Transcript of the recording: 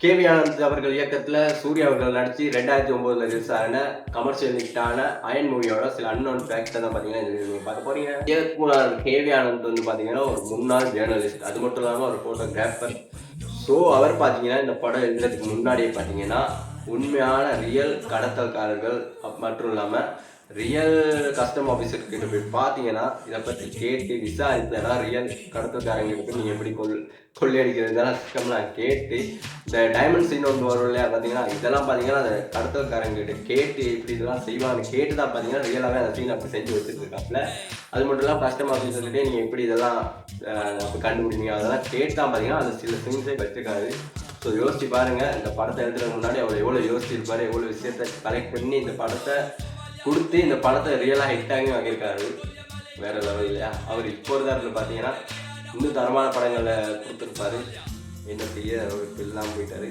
KV Anand அவர்கள் இயக்கத்துல சூர்யா அவர்கள் நடிச்சு 2009ல ரிலீஸ் ஆன கமர்ஷியல் ஹிட்டான அயன் மூவியோட சில அன்னோன் ஃபேக்ட்ஸ் தான் பாத்தீங்கன்னா நீங்க பார்க்க போறீங்க. இயக்குனர் கேவி ஆனந்த் வந்து பாத்தீங்கன்னா ஒரு முன்னாள் ஜேர்னலிஸ்ட், அது மட்டும் இல்லாம ஒரு போட்டோகிராஃபர். ஸோ அவர் பாத்தீங்கன்னா இந்த படம் எழுதுறதுக்கு முன்னாடியே பாத்தீங்கன்னா உண்மையான ரியல் கடத்தல்காரர்கள் மற்றும் இல்லாம ரியல் கஸ்டம் ஆஃபீஸர் கிட்ட போய் பார்த்தீங்கன்னா இதை பற்றி கேட்டு விசாரித்தா ரியல் கடத்தல்காரங்களுக்கு நீங்கள் எப்படி கொள்ளையடிக்கிறதுலாம் சிஸ்டம்லாம் கேட்டு இந்த டைமண்ட் சீன் ஒன்று வரும் இல்லையா பார்த்தீங்கன்னா இதெல்லாம் பார்த்தீங்கன்னா அந்த கடத்தல்காரங்கிட்ட கேட்டு இப்படி இதெல்லாம் செய்வாங்க கேட்டு தான் பார்த்தீங்கன்னா ரியலாகவே அந்த சீன் அப்படி செஞ்சு வச்சுருக்காப்புல. அது மட்டும் இல்லாமல் கஸ்டம் ஆஃபீஸர்கிட்டே நீங்கள் எப்படி இதெல்லாம் கண்டுபிடிங்க அதெல்லாம் கேட்டு தான் பார்த்தீங்கன்னா அது சில சீன்ஸே வச்சுருக்காரு. ஸோ யோசிச்சு பாருங்கள், இந்த படத்தை எழுதுறதுக்கு முன்னாடி அவர் எவ்வளோ யோசிச்சிருப்பாரு, எவ்வளோ விஷயத்தை கலெக்ட் பண்ணி இந்த படத்தை கொடுத்து இந்த படத்தை ரியலாக ஹிட்டாகி வாங்கியிருக்காரு. வேற லெவல் இல்லையா? அவர் இப்போ இருந்தாருன்னு பார்த்தீங்கன்னா இன்னும் தரமான படங்களை கொடுத்துருப்பாரு. என்ன செய்ய அவருக்கு இல்லாமல் போயிட்டாரு.